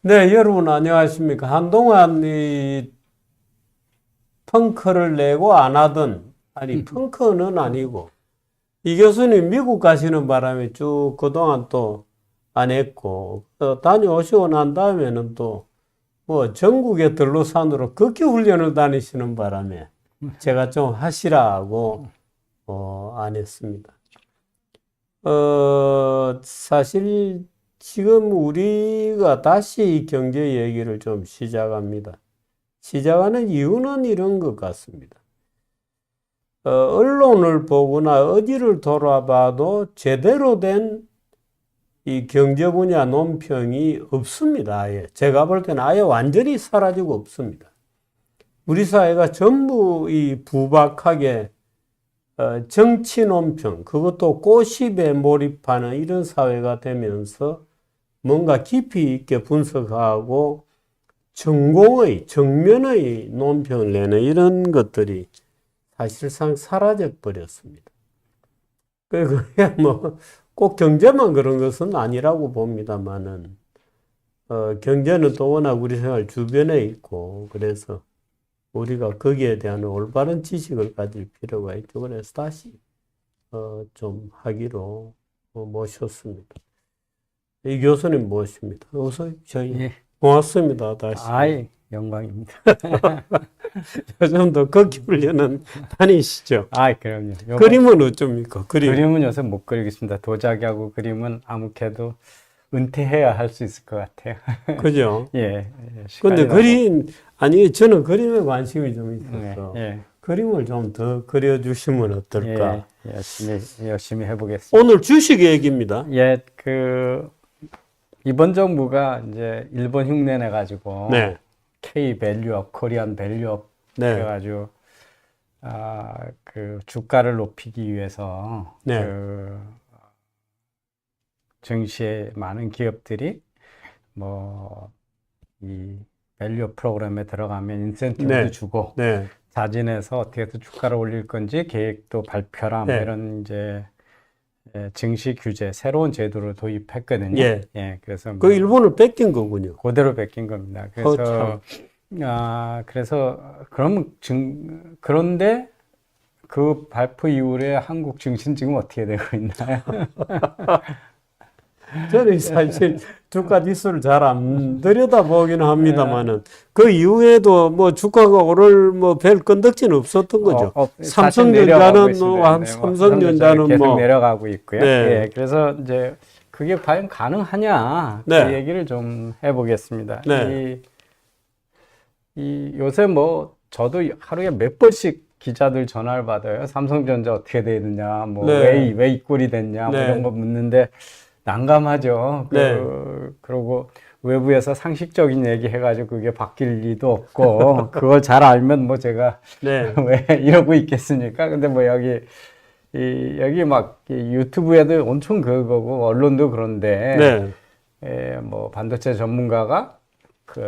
네, 여러분 안녕하십니까. 한동안 이 펑크를 내고 안 하던, 아니, 펑크는 아니고, 이 교수님 미국 가시는 바람에 쭉 그동안 또 안 했고, 다녀오시고 난 다음에는 또, 뭐, 전국의 들로산으로 걷기 훈련을 다니시는 바람에 제가 좀 하시라고, 안 했습니다. 사실 지금 우리가 다시 이 경제 얘기를 좀 시작합니다. 시작하는 이유는 이런 것 같습니다. 언론을 보거나 어디를 돌아봐도 제대로 된 이 경제 분야 논평이 없습니다. 아예. 제가 볼 때는 아예 완전히 사라지고 없습니다. 우리 사회가 전부 이 부박하게 정치 논평, 그것도 꼬십에 몰입하는 이런 사회가 되면서 뭔가 깊이 있게 분석하고 정공의, 정면의 논평을 내는 이런 것들이 사실상 사라져 버렸습니다. 그게 뭐 꼭 경제만 그런 것은 아니라고 봅니다만은, 경제는 또 워낙 우리 생활 주변에 있고, 그래서 우리가 거기에 대한 올바른 지식을 가질 필요가 있죠. 그래서 다시, 좀 하기로 모셨습니다. 이 교수님 모십니다. 어서 저희. 예. 고맙습니다. 다시. 아이, 영광입니다. 요즘도 걷기 훈련은 다니시죠? 아이, 그럼요. 그림은 어쩝니까? 그림은 요새 못 그리겠습니다. 도자기하고 그림은 아무래도 은퇴해야 할 수 있을 것 같아요. 그죠? 예. 근데 시간이라고. 아니, 저는 그림에 관심이 좀 있어서 예. 그림을 좀 더 그려주시면 어떨까? 예. 열심히 해보겠습니다. 오늘 주식 얘기입니다. 예, 이번 정부가 이제 일본 흉내 내가지고 네. K 밸류업, 코리안 밸류업 네. 그래가지고 주가를 높이기 위해서 네. 증시에 많은 기업들이 이 밸류업 프로그램에 들어가면 인센티브도 네. 주고 네. 자진해서 어떻게 해서 주가를 올릴 건지 계획도 발표라 뭐 네. 이런 이제 증시 규제 새로운 제도를 도입했거든요. 예. 예, 그래서 그 일본을 뺏긴 거군요. 그대로 베낀 겁니다. 그런데 그 발표 이후에 한국 증시는 지금 어떻게 되고 있나요? 저는 사실 주가 지수를 잘 안 들여다보기는 합니다만은 그 이후에도 뭐 주가가 오를 뭐 별 건덕지는 없었던 거죠. 삼성전자는 삼성전자는 계속 내려가고 있고요. 네. 예, 그래서 이제 그게 과연 가능하냐 네. 그 얘기를 좀 해보겠습니다. 네. 요새 뭐 저도 하루에 몇 번씩 기자들 전화를 받아요. 삼성전자 어떻게 되느냐, 뭐 네. 왜 이 꼴이 됐냐, 뭐 네. 이런 거 묻는데 난감하죠. 네. 그러고 외부에서 상식적인 얘기 해가지고 그게 바뀔 리도 없고 그걸 잘 알면 뭐 제가 네. 왜 이러고 있겠습니까? 근데 뭐 여기 막 유튜브에도 엄청 그거고 언론도 그런데 뭐 반도체 전문가가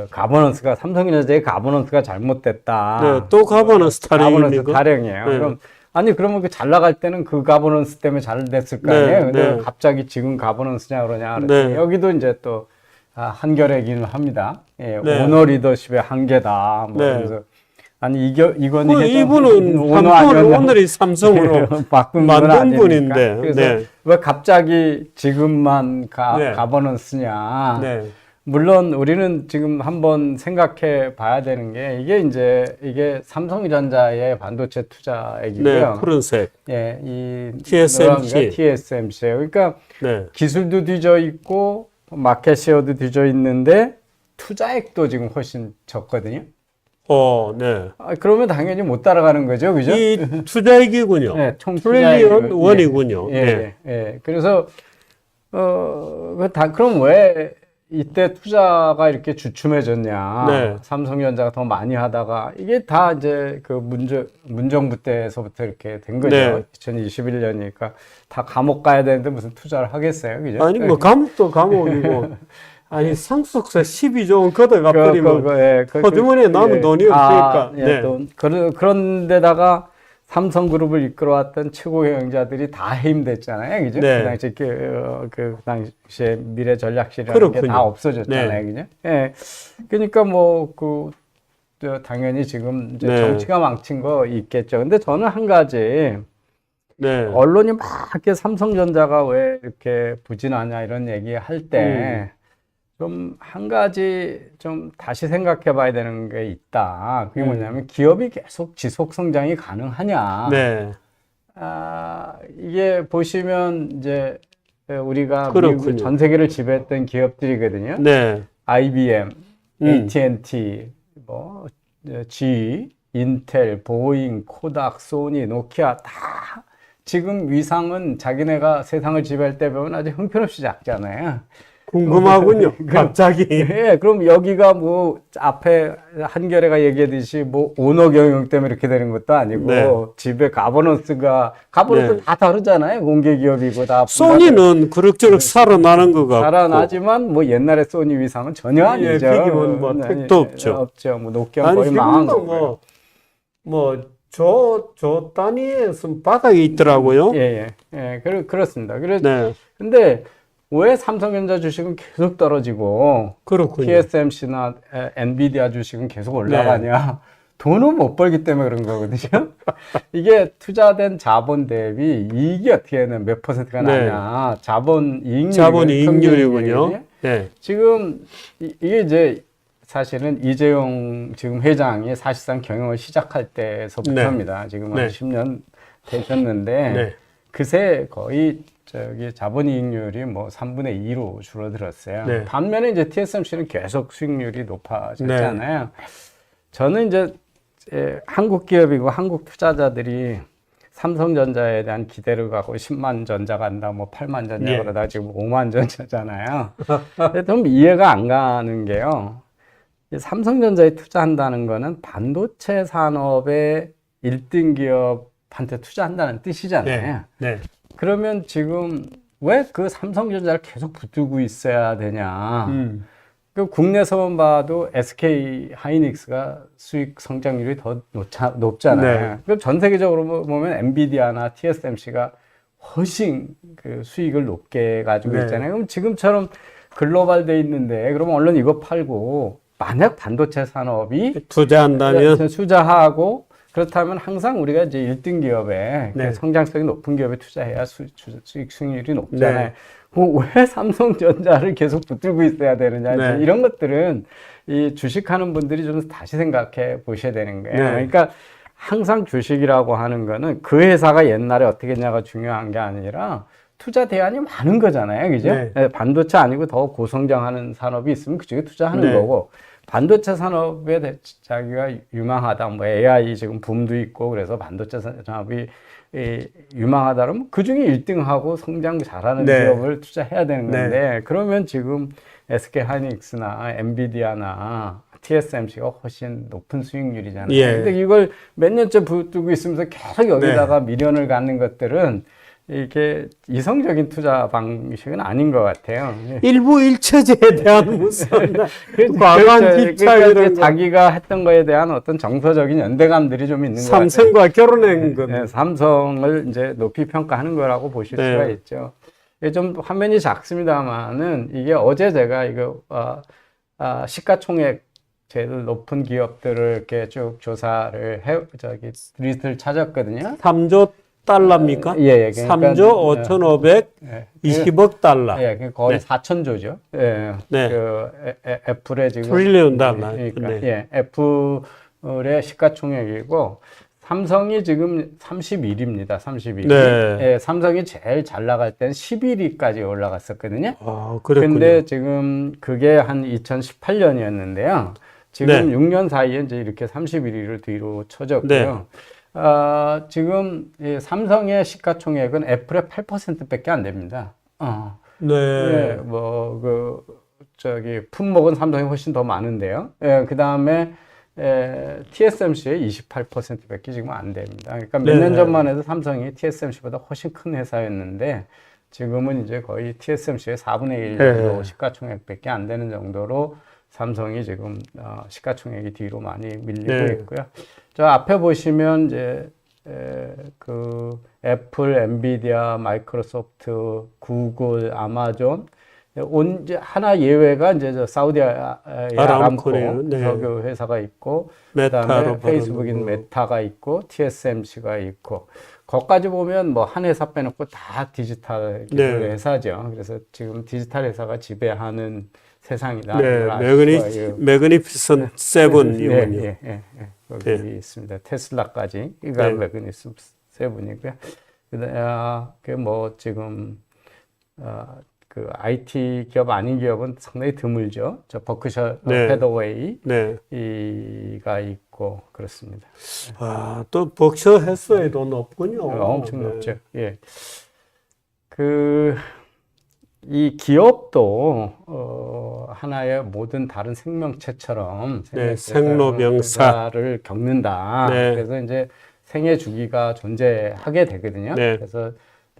가버넌스가 삼성전자의 가버넌스가 잘못됐다. 네. 또 가버넌스 타령입니까? 가버넌스 타령이에요. 네. 그러면 잘 나갈 때는 그 가버넌스 때문에 잘 됐을 거 아니에요. 근데 갑자기 지금 가버넌스냐 그러냐. 네. 여기도 이제 또 한겨레기는 합니다. 예, 네. 오너 리더십의 한계다. 뭐 네. 그래서 이건 이분은 오늘이 삼성으로 만든 분인데. 그래서 네. 왜 갑자기 지금만 네. 가버넌스냐. 네. 물론 우리는 지금 한번 생각해 봐야 되는 게 이게 삼성전자의 반도체 투자액이고요. 네. 푸른색. 예, 이 TSMC. TSMC예요. 그러니까 네. 기술도 뒤져 있고 마켓 쉐어도 뒤져 있는데 투자액도 지금 훨씬 적거든요. 네. 그러면 당연히 못 따라가는 거죠, 그죠? 이 투자액이군요. 네, 총 트릴리언 원이군요. 예. 그래서 그럼 왜 이때 투자가 이렇게 주춤해졌냐? 네. 삼성전자가 더 많이 하다가 이게 다 이제 그 문정부 때에서부터 이렇게 된 거죠. 네. 2021년이니까 다 감옥 가야 되는데 무슨 투자를 하겠어요, 그죠? 아니 뭐 감옥도 감옥이고 아니 상속세 12조 원 걷어가 버리면 호주머니에 남은 돈이 없으니까. 그런데다가 삼성그룹을 이끌어왔던 최고 경영자들이 다 해임됐잖아요, 그죠? 네. 그 당시에 미래전략실이라는 게 그렇군요. 다 없어졌잖아요, 그죠? 예. 그러니까 당연히 지금 이제 네. 정치가 망친 거 있겠죠. 근데 저는 한 가지 네. 언론이 막 이렇게 삼성전자가 왜 이렇게 부진하냐 이런 얘기 할 때 좀 한 가지 좀 다시 생각해 봐야 되는 게 있다. 그게 뭐냐면 기업이 계속 지속 성장이 가능하냐. 네. 이게 보시면 이제 우리가 그렇군요. 미국 전 세계를 지배했던 기업들이거든요. 네. IBM, 음. AT&T, GE, 인텔, 보잉, 코닥, 소니, 노키아 다 지금 위상은 자기네가 세상을 지배할 때 보면 아주 형편없이 작잖아요. 궁금하군요. 갑자기. 예, 그럼 여기가 앞에 한겨레가 얘기하듯이 오너 경영 때문에 이렇게 되는 것도 아니고 네. 집에 가버넌스 네. 다 다르잖아요. 공개 기업이고 다 소니는 그럭저럭 살아나는 것 같고. 살아나지만 옛날에 소니 위상은 전혀 아니죠. 비교는 택도 없죠. 없죠. 노키아 거의 망한 거고요. 저 단위에서 바닥에 있더라고요. 예. 그렇습니다. 네. 근데 왜 삼성전자 주식은 계속 떨어지고 그렇군요. TSMC나 엔비디아 주식은 계속 올라가냐? 돈을 못 벌기 때문에 그런 거거든요. 이게 투자된 자본 대비 이익이 어떻게 몇 퍼센트가 나냐? 자본 이익률이군요. 네. 지금 이게 이제 사실은 이재용 지금 회장이 사실상 경영을 시작할 때서부터입니다. 지금 한 10년 되셨는데 그새 거의 자본이익률이 3분의 2로 줄어들었어요. 네. 반면에 이제 TSMC는 계속 수익률이 높아졌잖아요. 저는 이제 한국 기업이고 한국 투자자들이 삼성전자에 대한 기대를 갖고 10만 전자 간다, 8만 전자 그러다 지금 5만 전자잖아요. 근데 좀 이해가 안 가는 게요. 삼성전자에 투자한다는 거는 반도체 산업의 1등 기업한테 투자한다는 뜻이잖아요. 네. 그러면 지금 왜 그 삼성전자를 계속 붙들고 있어야 되냐. 그 국내에서만 봐도 SK 하이닉스가 수익 성장률이 더 높잖아요. 그럼 전 세계적으로 보면 엔비디아나 TSMC가 훨씬 그 수익을 높게 가지고 있잖아요. 그럼 지금처럼 글로벌 돼 있는데 그러면 얼른 이거 팔고 만약 반도체 산업이 투자한다면 투자하고 그렇다면 항상 우리가 이제 1등 기업에 성장성이 높은 기업에 투자해야 수익 수익률이 높잖아요. 왜 삼성전자를 계속 붙들고 있어야 되느냐. 이런 것들은 이 주식하는 분들이 좀 다시 생각해 보셔야 되는 거예요. 그러니까 항상 주식이라고 하는 거는 그 회사가 옛날에 어떻게 했냐가 중요한 게 아니라 투자 대안이 많은 거잖아요. 그죠? 반도체 아니고 더 고성장하는 산업이 있으면 그쪽에 투자하는 거고. 반도체 산업에 자기가 유망하다, AI 지금 붐도 있고, 그래서 반도체 산업이 유망하다 그러면 그 중에 1등하고 성장 잘하는 기업을 투자해야 되는 건데, 그러면 지금 SK 하이닉스나 엔비디아나 TSMC가 훨씬 높은 수익률이잖아요. 근데 이걸 몇 년째 붙들고 있으면서 계속 여기다가 미련을 갖는 것들은 이게 이성적인 투자 방식은 아닌 것 같아요. 일부 일처제에 대한 무슨 과반 집착 이런 자기가 했던 거에 대한 어떤 정서적인 연대감들이 좀 있는 것 같아요. 삼성과 결혼한 것. 삼성을 이제 높이 평가하는 거라고 보실 수가 있죠. 이게 좀 화면이 작습니다만은 이게 어제 제가 이거 시가총액 제일 높은 기업들을 이렇게 쭉 조사를 리스트를 찾았거든요. 3조 달러입니까? 그러니까, 3조 5,520억 달러. 거의 4천조죠. 그 애플의 지금 트릴리언 달러. 그러니까 애플의 시가총액이고 삼성이 지금 31위입니다. 31위. 삼성이 제일 잘 나갈 때는 11위까지 올라갔었거든요. 그랬군요. 근데 지금 그게 한 2018년이었는데요. 지금 6년 사이에 이제 이렇게 31위를 뒤로 쳐졌고요. 지금 삼성의 시가총액은 애플의 8%밖에 안 됩니다. 품목은 삼성이 훨씬 더 많은데요. 그 다음에 TSMC의 28%밖에 지금 안 됩니다. 그러니까 몇 년 전만 해도 삼성이 TSMC보다 훨씬 큰 회사였는데 지금은 이제 거의 TSMC의 4분의 1 정도 시가총액밖에 안 되는 정도로 삼성이 지금 시가총액이 뒤로 많이 밀리고 있고요. 저 앞에 보시면 이제 그 애플, 엔비디아, 마이크로소프트, 구글, 아마존 이제 하나 예외가 이제 저 사우디 아람코 네. 석유 회사가 있고 메타로 그다음에 페이스북인 바르는 메타가 있고 TSMC가 있고 거기까지 보면 뭐 한 회사 빼놓고 다 디지털 기술 네. 회사죠. 그래서 지금 디지털 회사가 지배하는 세상이다. 네, 이걸 알 수가 있어요. 매그니피선 세븐이군요. 예. 거기 네. 있습니다. 테슬라까지 이가 네. 매그니피선 세븐이고요. 그뭐 지금 그 IT 기업 아닌 기업은 상당히 드물죠. 저 버크셔 네. 해더웨이 네. 이가 있고 그렇습니다. 아, 또 벅셔 해서에도 높군요. 엄청 네. 높죠. 예. 이 기업도 하나의 모든 다른 생명체처럼 네, 생로병사. 를 겪는다. 네. 그래서 이제 생애 주기가 존재하게 되거든요. 네. 그래서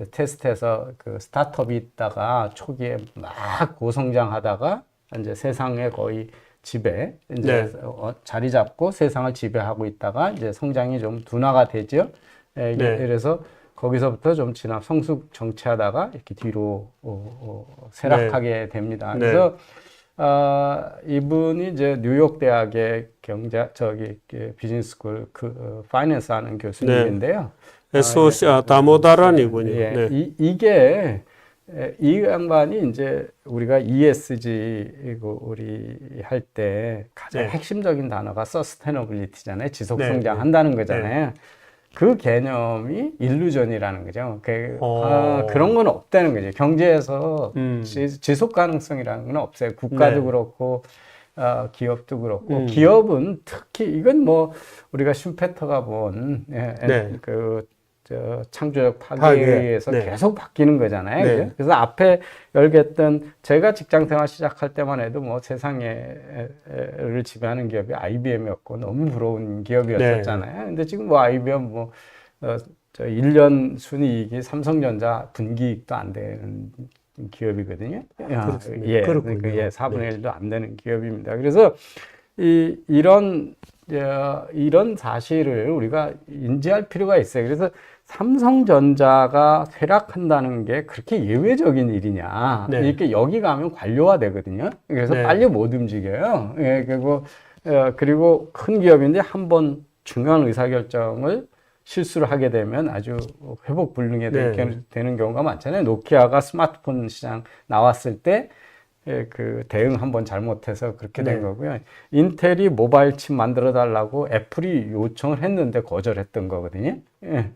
테스트에서 그 스타트업이 있다가 초기에 막 고성장하다가 이제 세상에 거의 지배, 이제 네. 자리 잡고 세상을 지배하고 있다가 이제 성장이 좀 둔화가 되죠. 네. 그래서 거기서부터 좀 성숙 정체하다가 이렇게 뒤로 쇠락하게 됩니다. 네. 그래서 이분이 이제 뉴욕 대학의 비즈니스쿨 파이낸스 하는 교수님인데요. 다모다란이군요. 예, 네. 이게 이 양반이 이제 우리가 ESG 우리 할 때 가장 네. 핵심적인 단어가 서스테너빌리티잖아요. 지속 네. 성장한다는 거잖아요. 그 개념이 일루전이라는 거죠. 그런 건 없다는 거죠. 경제에서 지속 가능성이라는 건 없어요. 국가도 네. 그렇고 기업도 그렇고 기업은 특히 이건 뭐 우리가 슈페터가 본 네. 창조적 파괴에 의해서 네. 계속 바뀌는 거잖아요. 네. 그죠? 그래서 앞에 열겠던 제가 직장 생활 시작할 때만 해도 뭐 세상을 지배하는 기업이 IBM이었고 너무 부러운 기업이었잖아요. 근데 지금 뭐 IBM 저 1년 순이익이 삼성전자 분기익도 안 되는 기업이거든요. 그렇습니다. 그렇군요. 그러니까 4분의 1도 안 되는 기업입니다. 그래서 이런 사실을 우리가 인지할 필요가 있어요. 그래서 삼성전자가 쇠락한다는 게 그렇게 예외적인 일이냐. 네. 이렇게 여기 가면 관료화 되거든요. 그래서 네. 빨리 못 움직여요. 예, 그리고 큰 기업인데 한번 중요한 의사결정을 실수를 하게 되면 아주 회복 불능에 되는 경우가 많잖아요. 노키아가 스마트폰 시장 나왔을 때 그 대응 한번 잘못해서 그렇게 된 거고요. 인텔이 모바일 칩 만들어 달라고 애플이 요청을 했는데 거절했던 거거든요. 예.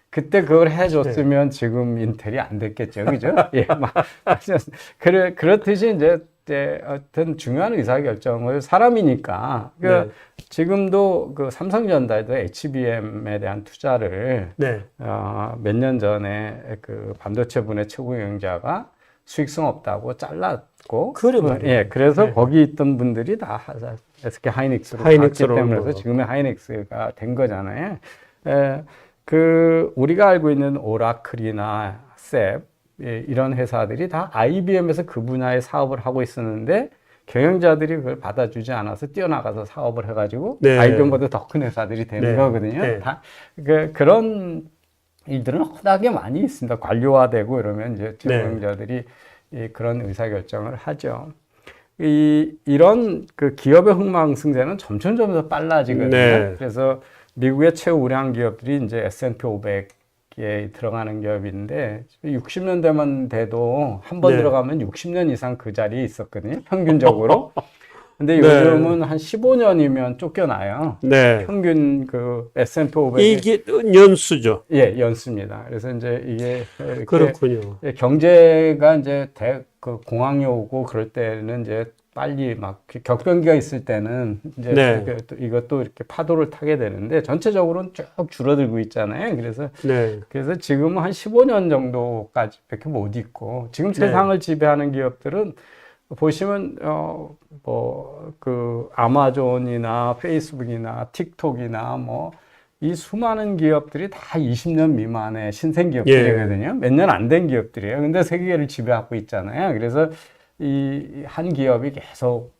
그때 그걸 해줬으면 지금 인텔이 안 됐겠죠, 그죠? 예, 그렇듯이 이제 어떤 중요한 의사결정을 사람이니까 지금도 그 삼성전자에도 HBM에 대한 투자를 몇 년 전에 그 반도체 분야 최고 경영자가 수익성 없다고 잘랐고, 그래서 거기 있던 분들이 다 SK 하이닉스로 갔기 때문에 지금의 하이닉스가 된 거잖아요. 우리가 알고 있는 오라클이나 셉 이런 회사들이 다 IBM에서 그 분야의 사업을 하고 있었는데 경영자들이 그걸 받아주지 않아서 뛰어나가서 사업을 해가지고 IBM보다 더 큰 회사들이 되는 거거든요. 그런 일들은 허다하게 많이 있습니다. 관료화되고 이러면 이제 경영자들이 그런 의사결정을 하죠. 이런 그 기업의 흥망성쇠는 점점 더 빨라지거든요. 그래서 미국의 최우량 기업들이 이제 S&P 500에 들어가는 기업인데 60년대만 돼도 한 번 들어가면 60년 이상 그 자리에 있었거든요. 평균적으로. 근데 요즘은 한 15년이면 쫓겨나요. 평균 그 S&P 500 이게 연수죠. 예, 연수입니다. 그래서 이제 이게 그렇군요. 경제가 이제 그 공황이 오고 그럴 때는 이제 빨리 막 격변기가 있을 때는 이제 이것도 이렇게 파도를 타게 되는데 전체적으로는 쭉 줄어들고 있잖아요. 그래서 지금은 한 15년 정도까지밖에 못 있고 지금 세상을 지배하는 기업들은 보시면 그 아마존이나 페이스북이나 틱톡이나 뭐 이 수많은 기업들이 다 20년 미만의 신생 기업들이거든요. 몇 년 안 된 기업들이에요. 근데 세계를 지배하고 있잖아요. 그래서 이 한 기업이 계속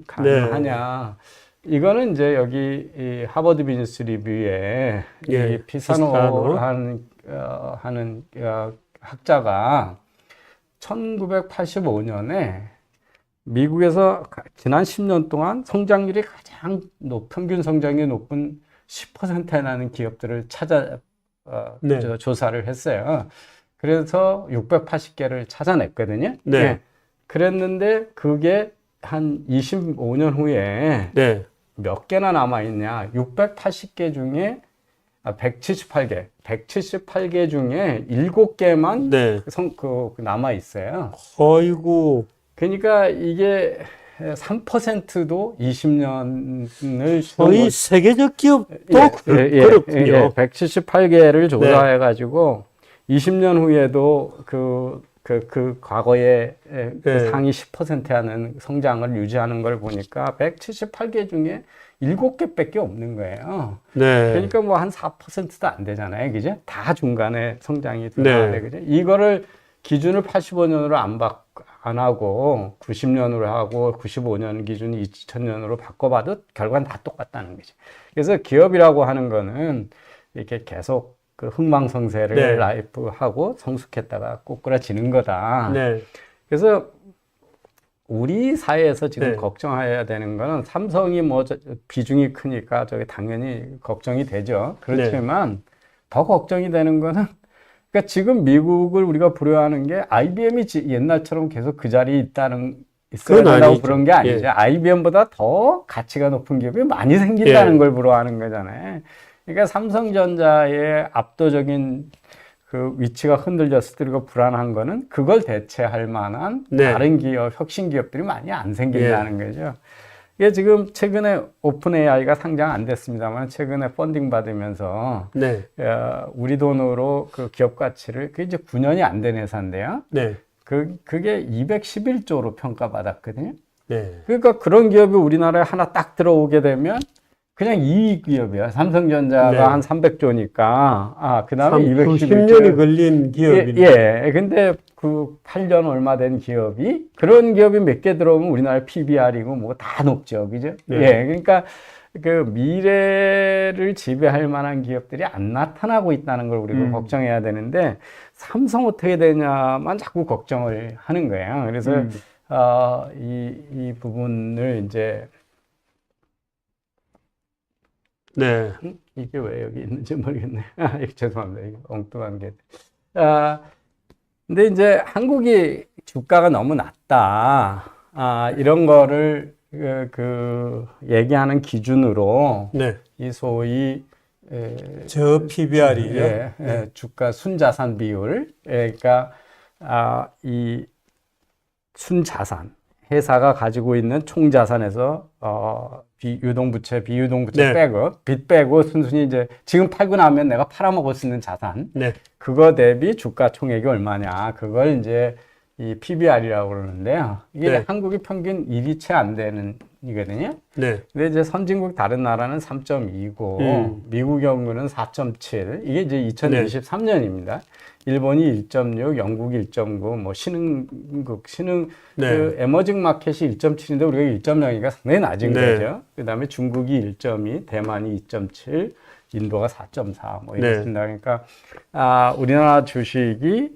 가능하냐. 이거는 이제 여기 이 하버드 비즈니스 리뷰에 예, 이 피사노 하는 학자가 1985년에 미국에서 지난 10년 동안 성장률이 가장 평균 성장률이 높은 10%에 나는 기업들을 네. 조사를 했어요. 그래서 680개를 찾아냈거든요. 네. 예. 그랬는데 그게 한 25년 후에 네. 몇 개나 남아있냐. 680개 중에 178개 중에 7개만 네. 남아있어요. 어이구. 그러니까 이게 3%도 20년을 거의 세계적 기업도 그렇군요. 178개를 조사해가지고 20년 후에도 그 과거에 그 상위 10% 하는 성장을 유지하는 걸 보니까 178개 중에 7개밖에 없는 거예요. 네. 그러니까 뭐 한 4%도 안 되잖아요. 그죠? 다 중간에 성장이 들어가야 돼. 그죠? 이거를 기준을 85년으로 안 하고 90년으로 하고 95년 기준 2000년으로 바꿔봐도 결과는 다 똑같다는 거죠. 그래서 기업이라고 하는 거는 이렇게 계속 그 흥망성쇠를 라이프하고 성숙했다가 꼬꾸라지는 거다. 네. 그래서 우리 사회에서 지금 걱정해야 되는 거는 삼성이 뭐 비중이 크니까 저게 당연히 걱정이 되죠. 그렇지만 더 걱정이 되는 거는 그러니까 지금 미국을 우리가 부러워하는 게 IBM이 옛날처럼 계속 그 자리에 있어야 된다고 그런 게 아니죠. IBM보다 더 가치가 높은 기업이 많이 생긴다는 걸 부러워하는 거잖아요. 그러니까 삼성전자의 압도적인 그 위치가 흔들렸을 때 우리가 불안한 거는 그걸 대체할 만한 다른 기업, 혁신 기업들이 많이 안 생긴다는 거죠. 이게 지금 최근에 오픈 AI가 상장 안 됐습니다만 최근에 펀딩 받으면서 우리 돈으로 그 기업 가치를 그게 이제 9년이 안 된 회사인데요. 그게 211조로 평가받았거든요. 그러니까 그런 기업이 우리나라에 하나 딱 들어오게 되면 그냥 이익 기업이야. 삼성전자가 한 300조니까. 그 다음에 10년이 걸린 기업이네. 근데 그 8년 얼마 된 기업이 그런 기업이 몇 개 들어오면 우리나라 PBR이고 뭐 다 높죠. 그죠? 그러니까 그 미래를 지배할 만한 기업들이 안 나타나고 있다는 걸 우리가 걱정해야 되는데 삼성 어떻게 되냐만 자꾸 걱정을 하는 거예요. 그래서 이 부분을 이제 이게 왜 여기 있는지 모르겠네. 죄송합니다. 이게 엉뚱한 게. 근데 이제 한국이 주가가 너무 낮다. 이런 거를 얘기하는 기준으로 이 소위 저 PBR이요. 주가 순자산 비율. 그러니까 이 순자산 회사가 가지고 있는 총자산에서 비유동부채 빼고 빚 빼고 순순히 이제 지금 팔고 나면 내가 팔아먹을 수 있는 자산 그거 대비 주가 총액이 얼마냐 그걸 이제 이 PBR이라고 그러는데요. 이게 한국이 평균 1이 채 안 되는 이거든요. 근데 이제 선진국 다른 나라는 3.2고 미국 경우는 4.7 이게 이제 2023년입니다. 일본이 1.6, 영국이 1.9, 뭐 그 에머징 마켓이 1.7인데 우리가 1.0이니까 상당히 낮은 거죠. 그 다음에 중국이 1.2, 대만이 2.7, 인도가 4.4, 뭐 이렇습니다. 그러니까 우리나라 주식이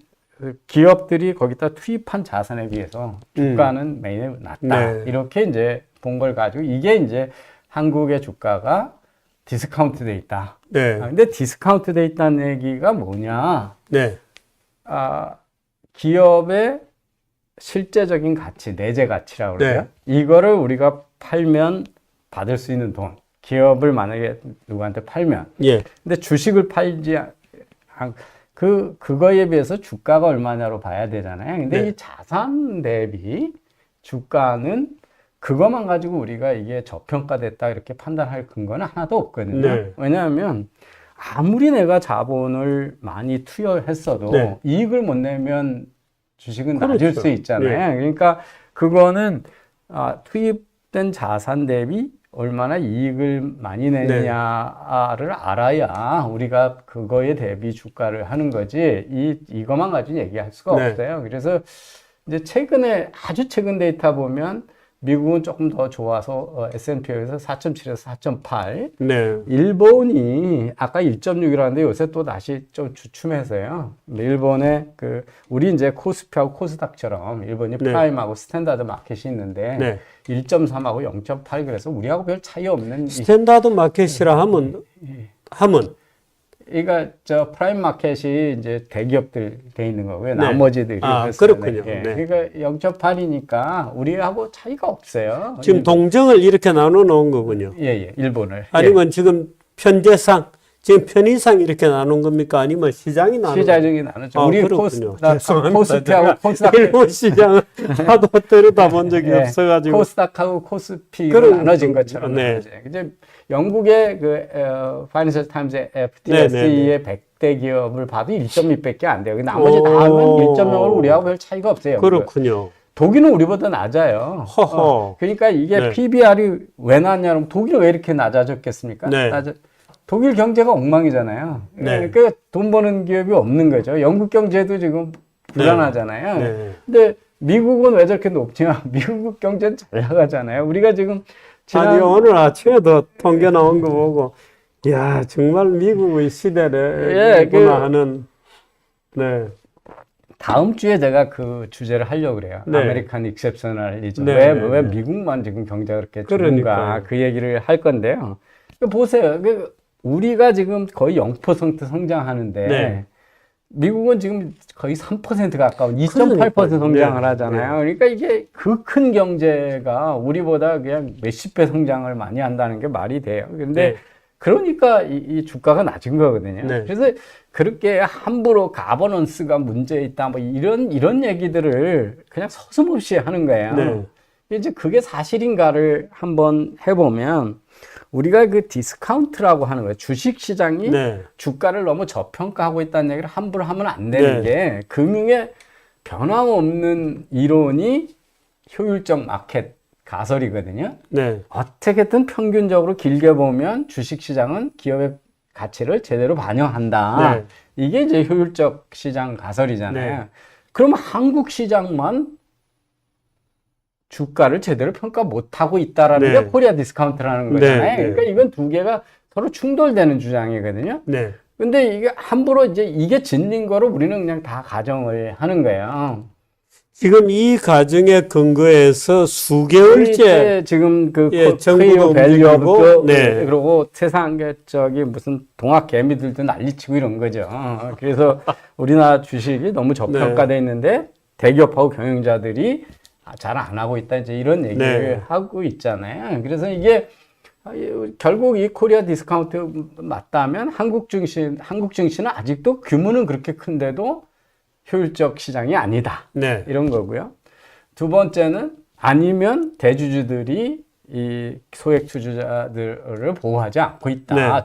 기업들이 거기다 투입한 자산에 비해서 주가는 매일 낮다. 이렇게 이제 본 걸 가지고 이게 이제 한국의 주가가 디스카운트 돼 있다. 근데 디스카운트 돼 있다는 얘기가 뭐냐? 기업의 실제적인 가치, 내재 가치라고 그래요. 이거를 우리가 팔면 받을 수 있는 돈. 기업을 만약에 누구한테 팔면. 근데 주식을 팔지 그거에 비해서 주가가 얼마냐로 봐야 되잖아요. 근데 이 자산 대비 주가는 그것만 가지고 우리가 이게 저평가됐다 이렇게 판단할 근거는 하나도 없거든요. 왜냐하면 아무리 내가 자본을 많이 투여했어도 이익을 못 내면 주식은 낮을 수 있잖아요. 그러니까 그거는 투입된 자산 대비 얼마나 이익을 많이 내느냐를 알아야 우리가 그거에 대비 주가를 하는 거지 이것만 가지고 얘기할 수가 없어요. 그래서 이제 아주 최근 데이터 보면 미국은 조금 더 좋아서 S&P에서 4.7에서 4.8. 네. 일본이 아까 1.6이라는데 요새 또 다시 좀 주춤해서요. 일본의 우리 이제 코스피하고 코스닥처럼 일본이 네. 프라임하고 스탠다드 마켓이 있는데 네. 1.3하고 0.8 그래서 우리하고 별 차이 없는 스탠다드 마켓이라 하면 그러니까 저 프라임 마켓이 이제 대기업들 돼 있는 거고요. 네. 나머지들이 그렇군요. 예. 네. 그러니까 0.8이니까 우리하고 차이가 없어요. 지금 동정을 이렇게 나눠 놓은 거군요. 예, 일본을. 아니면 지금 편제상, 지금 편의상 이렇게 나눈 겁니까? 아니면 시장이 나눈 시장이 나누죠. 우리 그렇군요. 코스피하고 코스닥 일본 시장은 하도 들여다본 적이 없어가지고. 코스닥하고 코스피가 나눠진 것처럼. 네. 이제 영국의 파이낸셜 타임즈 FTSE의 100대 기업을 봐도 1.2밖에 안 돼요. 나머지 다 하면 1.0을 우리하고 별 차이가 없어요. 그렇군요. 독일은 우리보다 낮아요. 그러니까 이게 PBR이 왜 낮냐면 독일은 왜 이렇게 낮아졌겠습니까? 네. 독일 경제가 엉망이잖아요. 네. 그러니까 돈 버는 기업이 없는 거죠. 영국 경제도 지금 불안하잖아요. 네. 근데 미국은 왜 저렇게 높지만 미국 경제는 잘 나가잖아요. 우리가 지금 아니 오늘 아침에도 통계 나온 거 보고 야 정말 미국의 시대를 하는 네. 다음 주에 제가 그 주제를 하려고 그래요. 네. 아메리칸 익셉셔널리즘. 네. 왜 미국만 지금 경제가 그렇게 좋은가 그 얘기를 할 건데요. 보세요. 우리가 지금 거의 0% 성장하는데 네. 미국은 지금 거의 3% 가까운 2.8% 성장을 하잖아요. 그러니까 이게 그 큰 경제가 우리보다 그냥 몇십 배 성장을 많이 한다는 게 말이 돼요. 근데 그러니까 이 주가가 낮은 거거든요. 그래서 그렇게 함부로 가버넌스가 문제 있다 뭐 이런 얘기들을 그냥 서슴없이 하는 거예요. 이제 그게 사실인가를 한번 해보면 우리가 그 디스카운트라고 하는 거예요. 주식 시장이 주가를 너무 저평가하고 있다는 얘기를 함부로 하면 안 되는 게 금융의 변함없는 이론이 효율적 마켓 가설이거든요. 어떻게든 평균적으로 길게 보면 주식 시장은 기업의 가치를 제대로 반영한다. 이게 이제 효율적 시장 가설이잖아요. 그럼 한국 시장만 주가를 제대로 평가 못하고 있다라는 게 코리아 디스카운트라는 거잖아요. 그러니까 이건 두 개가 서로 충돌되는 주장이거든요. 근데 이게 함부로 이제 이게 진리인 거로 우리는 그냥 다 가정을 하는 거예요. 지금 이 가정에 근거해서 수개월째 지금 정부가 움직이고 그리고 세상 무슨 동학 개미들도 난리치고 이런 거죠. 그래서 우리나라 주식이 너무 저평가돼 있는데 대기업하고 경영자들이 잘 안 하고 있다 이제 이런 얘기를 하고 있잖아요. 그래서 이게 결국 이 코리아 디스카운트 맞다면 한국 증시는 아직도 규모는 그렇게 큰데도 효율적 시장이 아니다. 이런 거고요. 두 번째는 아니면 대주주들이 이 소액 투자자들을 보호하지 않고 있다.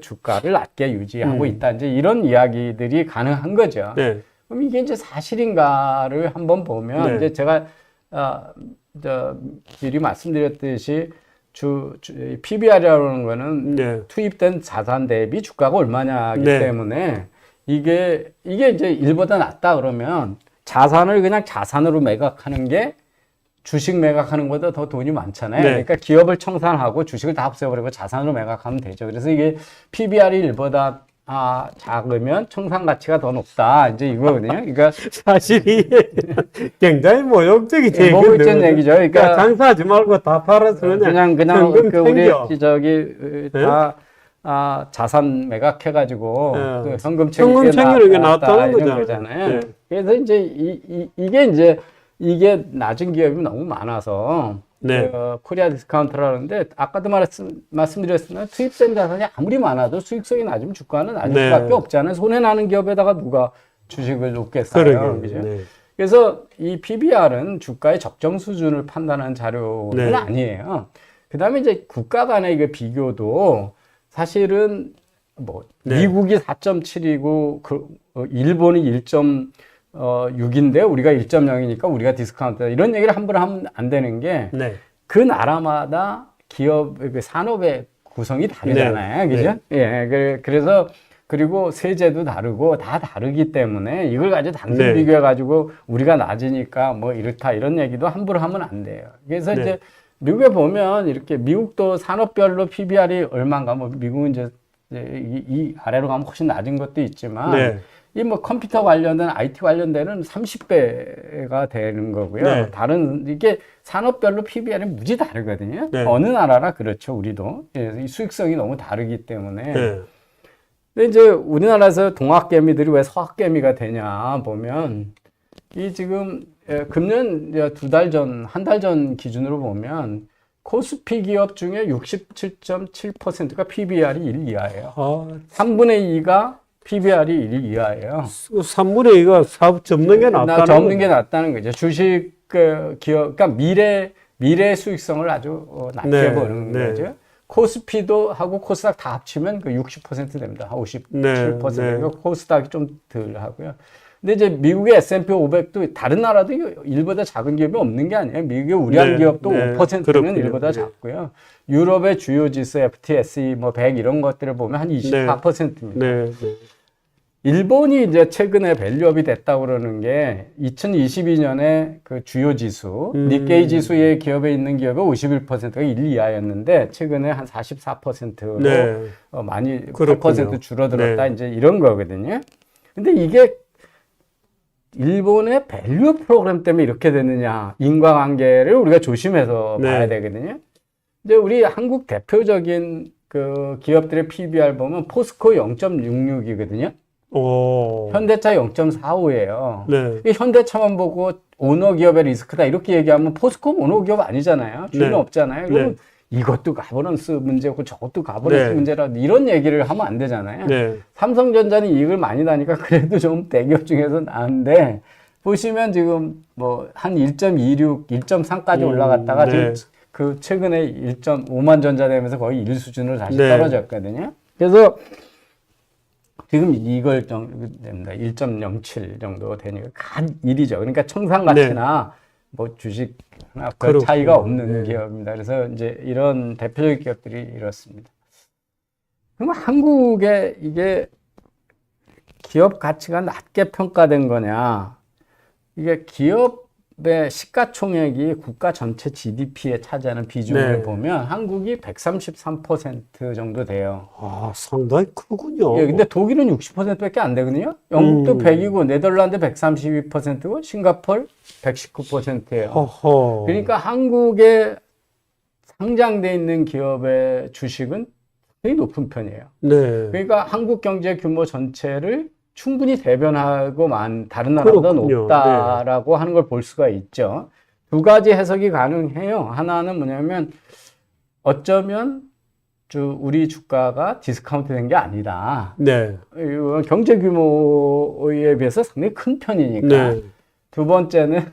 주가를 낮게 유지하고 있다. 이제 이런 이야기들이 가능한 거죠. 그럼 이게 이제 사실인가를 한번 보면 이제 제가 미리 말씀드렸듯이 PBR이라는 거는 투입된 자산 대비 주가가 얼마냐기 때문에 이게 이제 일보다 낫다 그러면 자산을 그냥 자산으로 매각하는 게 주식 매각하는 것보다 더 돈이 많잖아요. 그러니까 기업을 청산하고 주식을 다 없애버리고 자산으로 매각하면 되죠. 그래서 이게 PBR이 일보다 작으면 청산 가치가 더 높다. 이제 이거거든요. 그러니까 사실 이게 굉장히 모욕적인 얘기죠. 그러니까 장사하지 말고 다 팔아서 그냥 현금 챙겨. 우리 다 자산 매각해가지고 현금 챙기는 게 낫다는 거잖아요. 그래서 이제 이게 낮은 기업이 너무 많아서 코리아 디스카운트라는데 아까도 말씀드렸으면 투입된 자산이 아무리 많아도 수익성이 낮으면 주가는 낮을 수밖에 없잖아요. 손해나는 기업에다가 누가 주식을 놓겠어요. 그죠? 그래서 이 PBR은 주가의 적정 수준을 판단하는 자료는 아니에요. 그 다음에 이제 국가 간의 이게 비교도 사실은 미국이 4.7이고 일본이 1.6인데 우리가 1.0이니까 우리가 디스카운트다. 이런 얘기를 함부로 하면 안 되는 게 그 나라마다 기업, 산업의 구성이 다르잖아요. 그죠? 그래서 그리고 세제도 다르고 다 다르기 때문에 이걸 가지고 단순 네. 비교해가지고 우리가 낮으니까 뭐 이렇다 이런 얘기도 함부로 하면 안 돼요. 그래서 네. 이제 미국에 보면 이렇게 미국도 산업별로 PBR이 얼마인가 뭐 미국은 이제 이 아래로 가면 훨씬 낮은 것도 있지만 네. 이 뭐 컴퓨터 관련된 IT 관련되는 30배가 되는 거고요. 네. 다른 이게 산업별로 PBR이 무지 다르거든요. 네. 어느 나라나 그렇죠. 우리도 이 수익성이 너무 다르기 때문에. 네. 근데 이제 우리나라에서 동학개미들이 왜 서학개미가 되냐 보면 이 지금 금년 한 달 전 기준으로 보면 코스피 기업 중에 67.7%가 PBR이 1 이하예요. 3분의 2가 PBR이 1 이하예요. 3분의 2가 사업 접는 게 낫다는 접는 게 낫다는 거죠. 주식 기업, 그러니까 미래 수익성을 아주 낮게 네, 보는 네. 거죠. 코스피도 하고 코스닥 다 합치면 그 60% 됩니다. 57%. 네. 코스닥이 좀 덜 하고요. 근데 이제 미국의 S&P 500도 다른 나라도 일보다 작은 기업이 없는 게 아니에요. 미국의 우량 네, 기업도 네, 5%는 그렇군요. 일보다 네. 작고요. 유럽의 주요 지수 FTSE 뭐 100 이런 것들을 보면 한 24%입니다. 네. 네. 일본이 이제 최근에 밸류업이 됐다고 그러는 게 2022년에 그 주요 지수, 니케이 지수의 기업에 있는 기업의 51%가 1 이하였는데 최근에 한 44%로 네. 많이 그렇군요. 8% 줄어들었다. 네. 이제 이런 거거든요. 근데 이게 일본의 밸류 프로그램 때문에 이렇게 됐느냐, 인과관계를 우리가 조심해서 네. 봐야 되거든요. 근데 우리 한국 대표적인 그 기업들의 PBR 보면 포스코 0.66이거든요. 오. 현대차 0.45예요. 네. 현대차만 보고 오너 기업의 리스크다 이렇게 얘기하면 포스코 오너 기업 아니잖아요. 주인 네. 없잖아요. 그러면 네. 이것도 가버넌스 문제고 저것도 가버넌스 네. 문제라 이런 얘기를 하면 안 되잖아요. 네. 삼성전자는 이익을 많이 나니까 그래도 좀 대기업 중에서 나은데 보시면 지금 뭐 한 1.26, 1.3까지 올라갔다가 네. 지금 그 최근에 1.5만 전자 되면서 거의 1 수준으로 다시 네. 떨어졌거든요. 그래서 지금 이걸 됩니다. 1.07 정도 되니까 간 1이죠. 그러니까 청산 가치나 뭐 주식나 별 그렇군요. 차이가 없는 네. 기업입니다. 그래서 이제 이런 대표적인 기업들이 이렇습니다. 그럼 한국에 이게 기업 가치가 낮게 평가된 거냐? 이게 기업의 시가총액이 국가 전체 GDP에 차지하는 비중을 네. 보면 한국이 133% 정도 돼요. 아, 상당히 크군요. 예, 근데 독일은 60%밖에 안 되거든요. 영국도 100이고 네덜란드 132%고 싱가포르 119%예요. 허허. 그러니까 한국에 상장돼 있는 기업의 주식은 굉장히 높은 편이에요. 네. 그러니까 한국 경제 규모 전체를 충분히 대변하고 다른 나라보다 그렇군요. 높다라고 하는 걸 볼 수가 있죠. 두 가지 해석이 가능해요. 하나는 뭐냐면 어쩌면 우리 주가가 디스카운트 된 게 아니다. 네. 이건 경제 규모에 비해서 상당히 큰 편이니까. 네. 두 번째는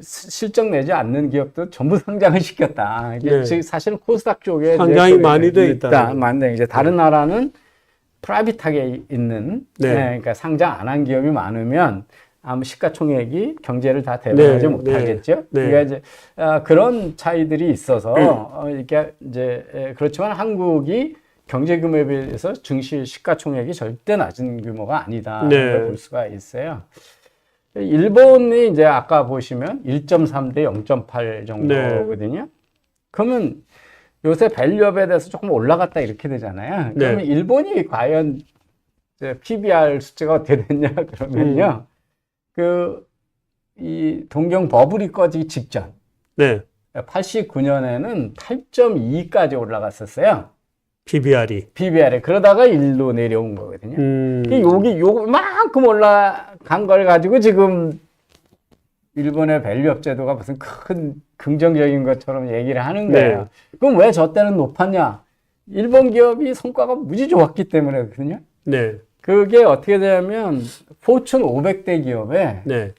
실적 내지 않는 기업도 전부 상장을 시켰다. 이게 네. 지금 사실은 코스닥 쪽에 상장이 이제 많이 돼 있다. 맞네. 이제 다른 나라는 프라이빗하게 있는, 네. 그러니까 상장 안 한 기업이 많으면 아무 시가총액이 경제를 다 대변하지 네. 못하겠죠. 네. 그러니까 이제 그런 차이들이 있어서 이렇게 이제 그렇지만 한국이 경제 규모에 비해서 증시 시가총액이 절대 낮은 규모가 아니다. 네. 걸 볼 수가 있어요. 일본이 이제 아까 보시면 1.3 대 0.8 정도거든요. 그러면 요새 밸류업에 대해서 조금 올라갔다 이렇게 되잖아요. 그러면 일본이 과연 이제 PBR 숫자가 어떻게 됐냐 그러면요. 이 동경 버블이 꺼지기 직전. 네. 89년에는 8.2까지 올라갔었어요. PBR이. PBR에. 그러다가 1로 내려온 거거든요. 요만큼 올라간 걸 가지고 지금 일본의 밸류업 제도가 무슨 큰 긍정적인 것처럼 얘기를 하는 거예요. 네. 그럼 왜 저 때는 높았냐? 일본 기업이 성과가 무지 좋았기 때문에거든요. 네. 그게 어떻게 되냐면 포춘 500대 기업에 네.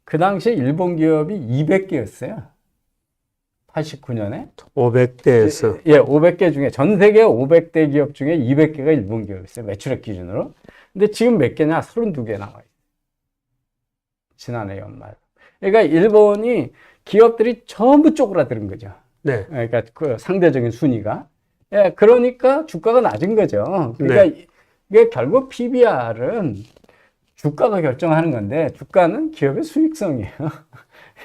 그 당시에 일본 기업이 200개였어요. 89년에. 500대에서. 예, 500개 중에 전 세계 500대 기업 중에 200개가 일본 기업이었어요. 매출액 기준으로. 근데 지금 몇 개냐? 32개 나와요. 지난해 연말. 그러니까 일본이 기업들이 전부 쪼그라드는 거죠. 네. 그러니까 그 상대적인 순위가. 예, 그러니까 주가가 낮은 거죠. 그러니까 이게 결국 PBR은 주가가 결정하는 건데 주가는 기업의 수익성이에요.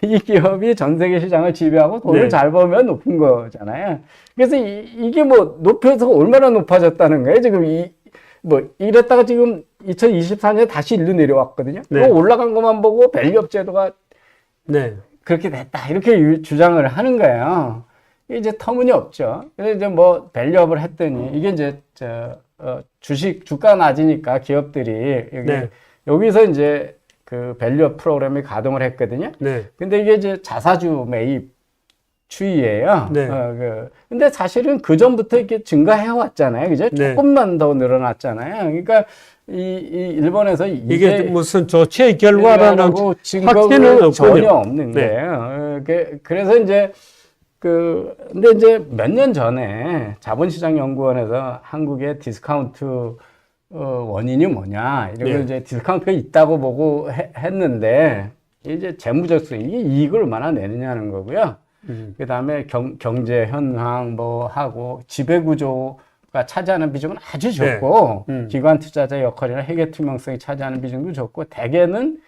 이 기업이 전 세계 시장을 지배하고 돈을 네. 잘 벌면 높은 거잖아요. 그래서 이게 뭐 높여서 얼마나 높아졌다는 거예요. 지금 이랬다가 지금 2024년에 다시 일로 내려왔거든요. 네. 올라간 것만 보고 밸류업 제도가 네. 그렇게 됐다 이렇게 주장을 하는 거예요. 이제 터무니없죠. 그래서 이제 뭐 밸류업을 했더니 이게 이제 주식 주가 낮으니까 기업들이 네. 여기서 이제 그 밸류업 프로그램이 가동을 했거든요. 네. 근데 이게 이제 자사주 매입 추이예요. 네. 근데 사실은 그 전부터 이렇게 증가해 왔잖아요. 그죠? 네. 조금만 더 늘어났잖아요. 그러니까 이 일본에서 이게 무슨 조치의 결과라는 증거가 확신은 전혀 없군요. 없는 네. 거예요. 그래서 이제 근데 이제 몇 년 전에 자본시장연구원에서 한국의 디스카운트 원인이 뭐냐 이런 걸 네. 이제 디스카운트가 있다고 보고 했는데 이제 재무적 수익이 이익을 얼마나 내느냐는 거고요. 그 다음에 경제 현황 뭐 하고 지배구조가 차지하는 비중은 아주 적고 기관 투자자 역할이나 회계 투명성이 차지하는 비중도 적고 대개는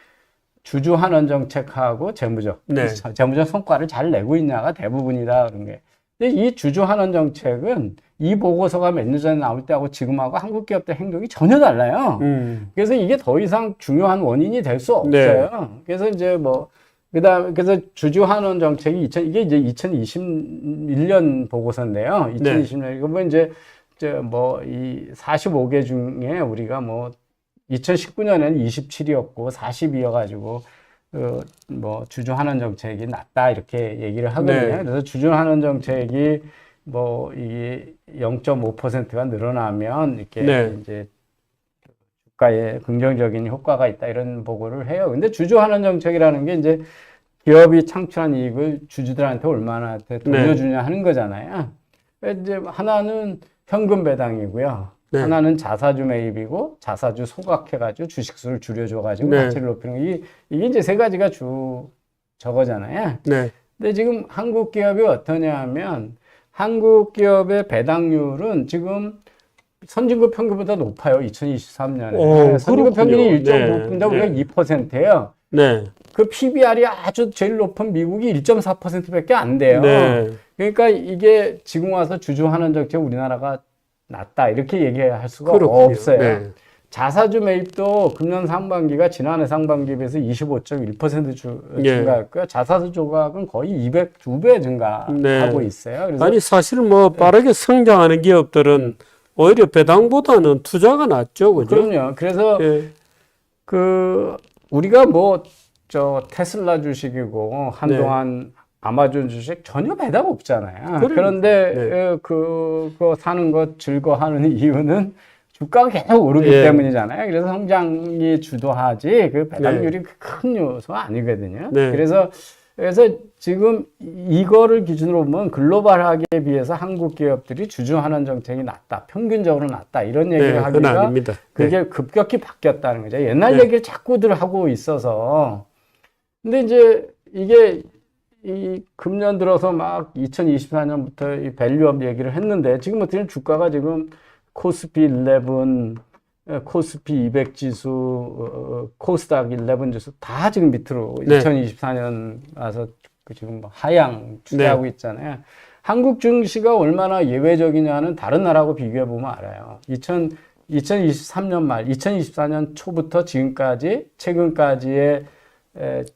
주주 환원 정책하고 재무적 성과를 잘 내고 있냐가 대부분이다 그런 게. 근데 이 주주 환원 정책은 이 보고서가 몇 년 전에 나올 때하고 지금하고 한국 기업들 행동이 전혀 달라요. 그래서 이게 더 이상 중요한 원인이 될 수 없어요. 네. 그래서 이제 그래서 주주 환원 정책이 이게 이제 2021년 보고서인데요. 2020년 이거 뭐 이제 이 45개 중에 우리가 2019년에는 27이었고 42여가지고 주주 환원 정책이 낮다 이렇게 얘기를 하거든요. 네. 그래서 주주 환원 정책이 이게 0.5%가 늘어나면 이렇게 네. 이제 주가에 긍정적인 효과가 있다 이런 보고를 해요. 근데 주주 환원 정책이라는 게 이제 기업이 창출한 이익을 주주들한테 얼마나 돌려주냐 하는 거잖아요. 이제 하나는 현금 배당이고요. 네. 하나는 자사주 매입이고 자사주 소각해가지고 주식수를 줄여줘가지고 네. 가치를 높이는 거. 이게 이제 세 가지가 저거잖아요. 네. 근데 지금 한국 기업이 어떠냐면 한국 기업의 배당률은 지금 선진국 평균보다 높아요. 2023년에. 선진국 평균이 1.5%인데 우리가 2%예요. 네. 그 PBR이 아주 제일 높은 미국이 1.4%밖에 안 돼요. 네. 그러니까 이게 지금 와서 주주 환원 정책 우리나라가 낮다 이렇게 얘기할 수가 그렇군요. 없어요. 네. 자사주 매입도 금년 상반기가 지난해 상반기에 비해서 25.1% 증가했고요. 자사주 조각은 거의 202배 증가하고 있어요. 그래서 아니 사실 빠르게 성장하는 기업들은 오히려 배당보다는 투자가 낫죠, 그죠? 그럼요. 그래서 우리가 테슬라 주식이고 한동안 아마존 주식 전혀 배당 없잖아요. 그런데 그거 사는 것 즐거워하는 이유는 주가가 계속 오르기 때문이잖아요. 그래서 성장이 주도하지 그 배당률이 큰 요소 아니거든요. 그래서 지금 이거를 기준으로 보면 글로벌하게 비해서 한국 기업들이 주주 환원 정책이 낮다, 평균적으로 낮다 이런 얘기를 하기가 그게 급격히 바뀌었다는 거죠. 옛날 얘기를 자꾸들 하고 있어서. 근데 이제 이게 이 금년 들어서 막 2024년부터 이 밸류업 얘기를 했는데 지금부터는 주가가 지금 코스피 11, 코스피 200 지수, 코스닥 11 지수 다 지금 밑으로 2024년 와서 지금 하향 추세하고 있잖아요. 한국 증시가 얼마나 예외적이냐는 다른 나라하고 비교해 보면 알아요. 2023년 말, 2024년 초부터 지금까지 최근까지의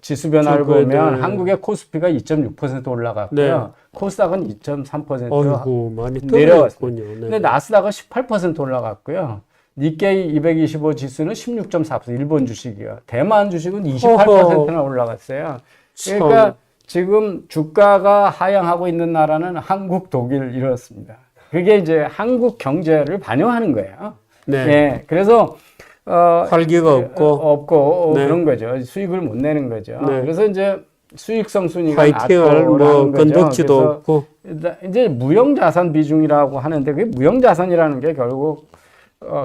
지수 변화를 보면 한국의 코스피가 2.6% 올라갔고요. 코스닥은 2.3% 많이 내려왔군요. 근데 나스닥은 18% 올라갔고요. 니케이 225 지수는 16.4%, 일본 주식이요. 대만 주식은 28%나 올라갔어요. 그러니까 지금 주가가 하향하고 있는 나라는 한국, 독일 이렇습니다. 그게 이제 한국 경제를 반영하는 거예요. 그래서 활기가 없고 그런 거죠. 수익을 못 내는 거죠. 그래서 이제 수익성 순위가 파이팅할 건덕지도 없고 이제 무형자산 비중이라고 하는데 그게 무형자산이라는 게 결국